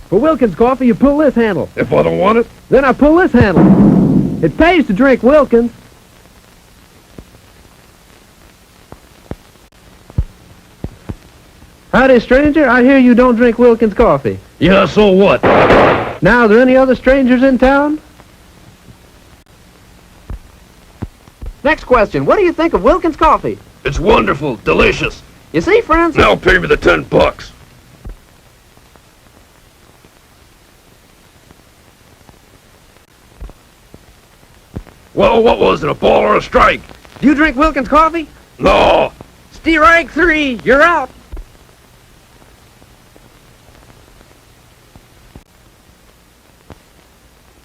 For Wilkins coffee, you pull this handle. If I don't want it? Then I pull this handle. It pays to drink Wilkins. Howdy, stranger. I hear you don't drink Wilkins coffee. Yeah, so what? Now, are there any other strangers in town? Next question. What do you think of Wilkins coffee? It's wonderful, delicious. You see, friends? Now pay me the $10. Well, what was it, a ball or a strike? Do you drink Wilkins coffee? No. Strike 3. You're out.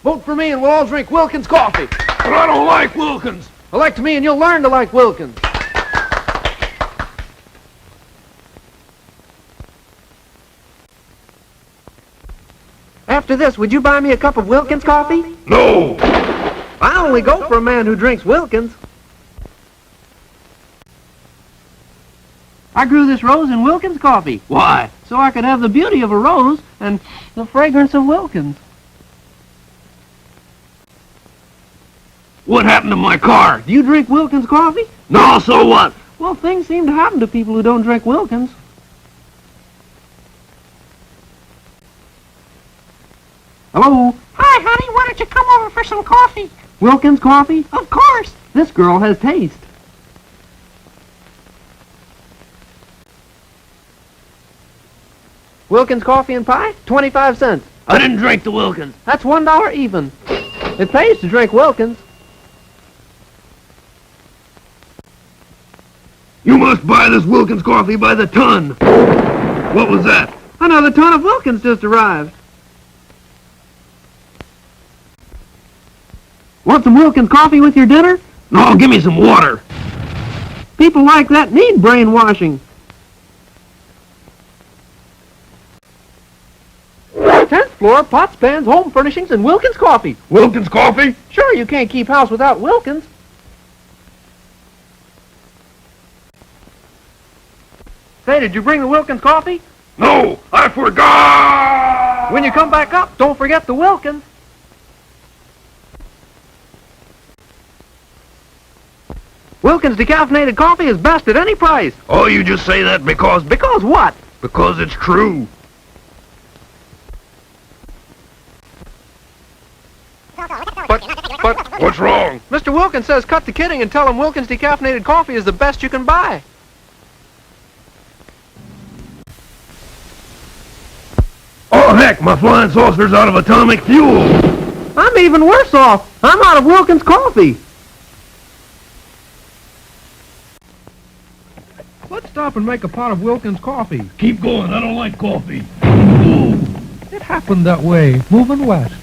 Vote for me and we'll all drink Wilkins coffee. But I don't like Wilkins. Elect me and you'll learn to like Wilkins. After this, would you buy me a cup of Wilkins coffee? No. I only go for a man who drinks Wilkins. I grew this rose in Wilkins coffee. Why? So I could have the beauty of a rose and the fragrance of Wilkins. What happened to my car? Do you drink Wilkins coffee? No, so what? Well, things seem to happen to people who don't drink Wilkins. Hello? Hi, honey. Why don't you come over for some coffee? Wilkins coffee? Of course. This girl has taste. Wilkins coffee and pie? 25 cents. I didn't drink the Wilkins. That's $1 even. It pays to drink Wilkins. You must buy this Wilkins coffee by the ton. What was that? Another ton of Wilkins just arrived. Want some Wilkins coffee with your dinner? No, give me some water. People like that need brainwashing. 10th floor, pots, pans, home furnishings, and Wilkins coffee. Wilkins coffee? Sure, you can't keep house without Wilkins. Say, did you bring the Wilkins coffee? No, I forgot! When you come back up, don't forget the Wilkins. Wilkins decaffeinated coffee is best at any price. Oh, you just say that because... Because what? Because it's true. But what's wrong? Mr. Wilkins says cut the kidding and tell him Wilkins decaffeinated coffee is the best you can buy. Oh, heck, my flying saucer's out of atomic fuel. I'm even worse off. I'm out of Wilkins coffee. Let's stop and make a pot of Wilkins coffee. Keep going, I don't like coffee. Ooh. It happened that way, moving west.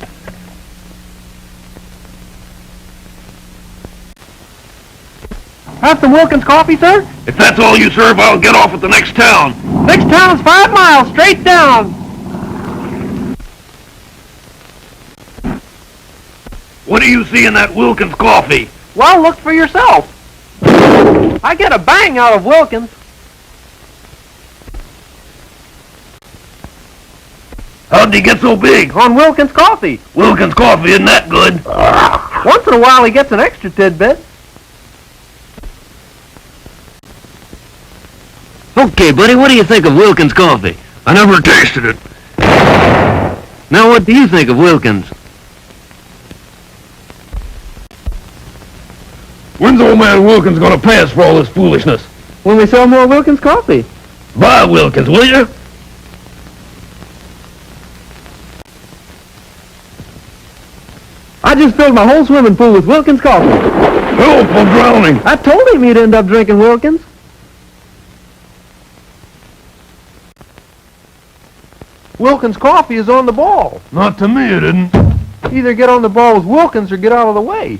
Have some Wilkins coffee, sir? If that's all you serve, I'll get off at the next town. Next town's 5 miles, straight down. What do you see in that Wilkins coffee? Well, look for yourself. I get a bang out of Wilkins. How'd he get so big? On Wilkins coffee. Wilkins coffee isn't that good. Once in a while he gets an extra tidbit. Okay, buddy, what do you think of Wilkins coffee? I never tasted it. Now, what do you think of Wilkins? When's old man Wilkins gonna pay us for all this foolishness? When we sell more Wilkins coffee. Buy Wilkins, will you? I just filled my whole swimming pool with Wilkins coffee. Help, I'm drowning. I told him he'd end up drinking Wilkins. Wilkins coffee is on the ball. Not to me, it isn't. Either get on the ball with Wilkins or get out of the way.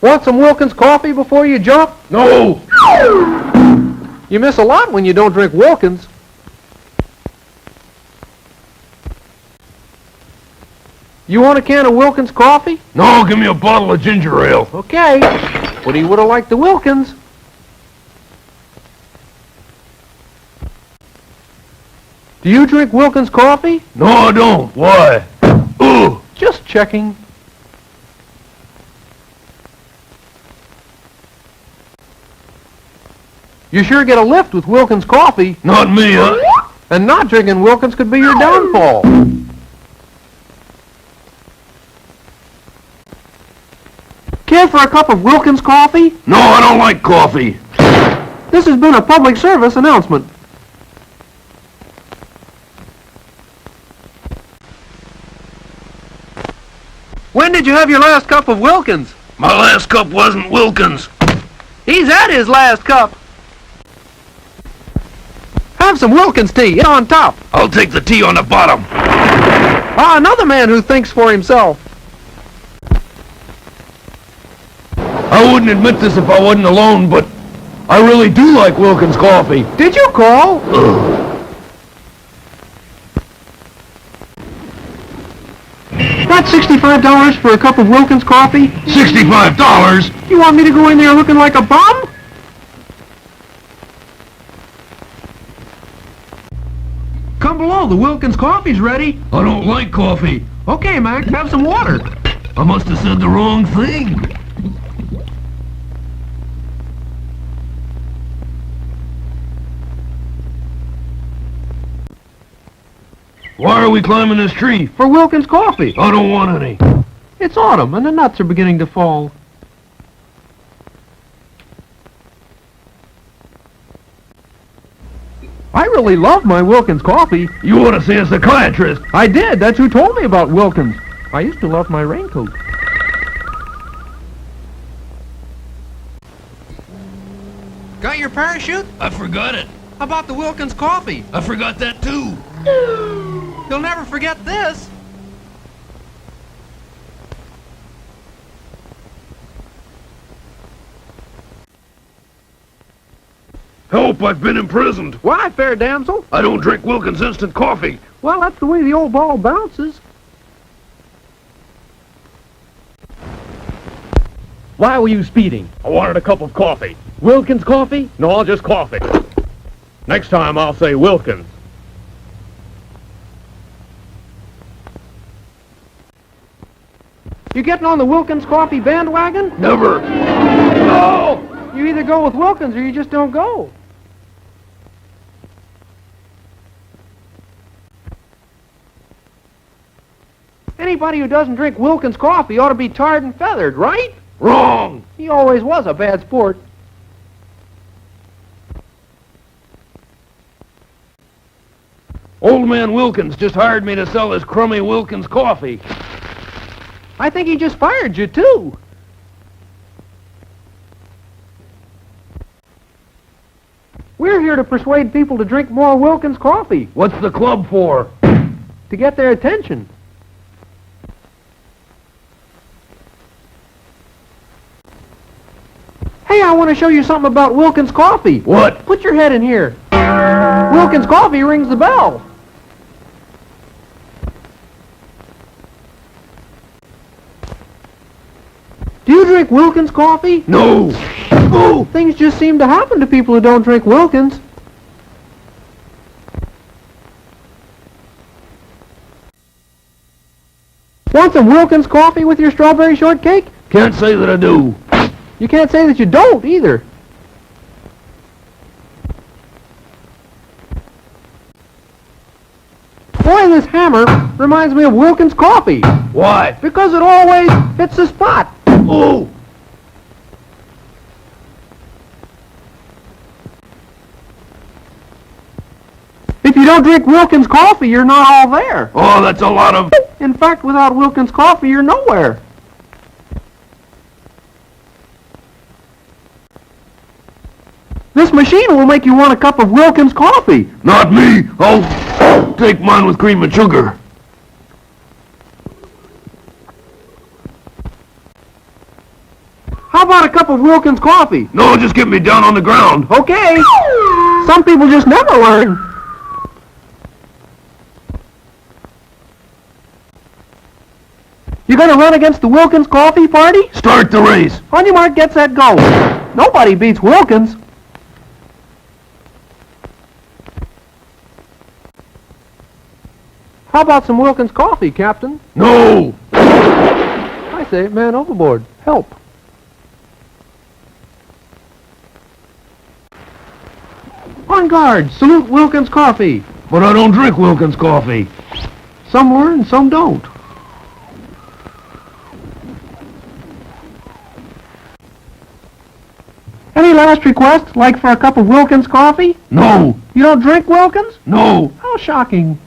Want some Wilkins coffee before you jump? No! You miss a lot when you don't drink Wilkins. You want a can of Wilkins coffee? No, give me a bottle of ginger ale. Okay. But he would have liked the Wilkins. Do you drink Wilkins coffee? No, I don't. Why? Ugh. Just checking. You sure get a lift with Wilkins coffee. Not me, huh? And not drinking Wilkins could be your downfall. Care for a cup of Wilkins coffee? No, I don't like coffee. This has been a public service announcement. When did you have your last cup of Wilkins? My last cup wasn't Wilkins. He's had his last cup. Have some Wilkins tea, in on top. I'll take the tea on the bottom. Ah, another man who thinks for himself. I wouldn't admit this if I wasn't alone, but I really do like Wilkins coffee. Did you call? That's $65 for a cup of Wilkins coffee? $65? You want me to go in there looking like a bum? Come below, the Wilkins coffee's ready. I don't like coffee. Okay, Mac, have some water. I must have said the wrong thing. Why are we climbing this tree? For Wilkins coffee. I don't want any. It's autumn and the nuts are beginning to fall. I really love my Wilkins coffee. You ought to see a psychiatrist. I did. That's who told me about Wilkins. I used to love my raincoat. Got your parachute? I forgot it. How about the Wilkins coffee? I forgot that too. You'll never forget this. Help, I've been imprisoned. Why, fair damsel? I don't drink Wilkins instant coffee. Well, that's the way the old ball bounces. Why were you speeding? I wanted a cup of coffee. Wilkins coffee? No, just coffee. Next time I'll say Wilkins. You getting on the Wilkins coffee bandwagon? Never. No! You either go with Wilkins or you just don't go. Anybody who doesn't drink Wilkins coffee ought to be tarred and feathered, right? Wrong. He always was a bad sport. Old man Wilkins just hired me to sell his crummy Wilkins coffee. I think he just fired you, too. We're here to persuade people to drink more Wilkins coffee, What's the club for? to get their attention. Hey, I want to show you something about Wilkins coffee. What? Put your head in here. Wilkins coffee rings the bell. Do you drink Wilkins coffee? No. Oh, things just seem to happen to people who don't drink Wilkins. Want some Wilkins coffee with your strawberry shortcake? Can't say that I do. You can't say that you don't, either. Boy, this hammer reminds me of Wilkins coffee. Why? Because it always hits the spot. Oh. If you don't drink Wilkins coffee, you're not all there. Oh, that's a lot of... In fact, without Wilkins coffee, you're nowhere. This machine will make you want a cup of Wilkins coffee. Not me. I'll take mine with cream and sugar. How about a cup of Wilkins coffee? No, just get me down on the ground. Okay. Some people just never learn. You gonna run against the Wilkins coffee party? Start the race. On your mark, get set, go. Nobody beats Wilkins. How about some Wilkins coffee, Captain? No! I say, man overboard. Help. On guard! Salute Wilkins coffee! But I don't drink Wilkins coffee. Some learn, some don't. Any last request, like for a cup of Wilkins coffee? No! You don't drink Wilkins? No! How shocking.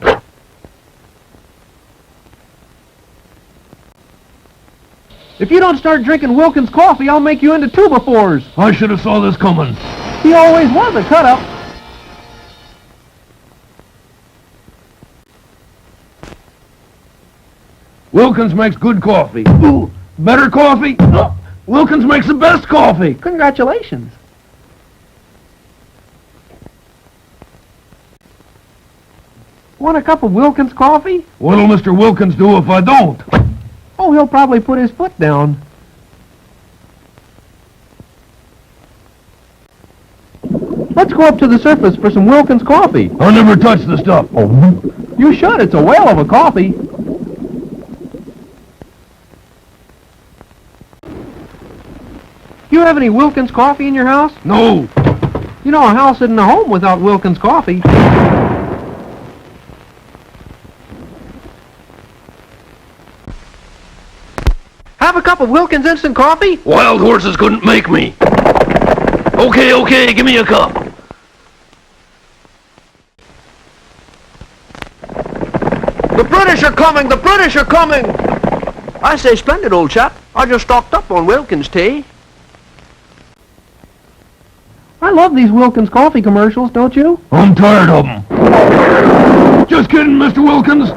If you don't start drinking Wilkins coffee, I'll make you into two-by-fours. I should have saw this coming. He always was a cut-up. Wilkins makes good coffee. Ooh, better coffee? Wilkins makes the best coffee. Congratulations. Want a cup of Wilkins coffee? What'll Mr. Wilkins do if I don't? Oh, he'll probably put his foot down. Let's go up to the surface for some Wilkins coffee. I never touched the stuff. You should. It's a whale of a coffee. You have any Wilkins coffee in your house? No. You know, a house isn't a home without Wilkins coffee. Have a cup of Wilkins instant coffee? Wild horses couldn't make me. Okay, give me a cup. The British are coming! The British are coming! I say, splendid, old chap. I just stocked up on Wilkins tea. I love these Wilkins coffee commercials, don't you? I'm tired of them. Just kidding, Mr. Wilkins.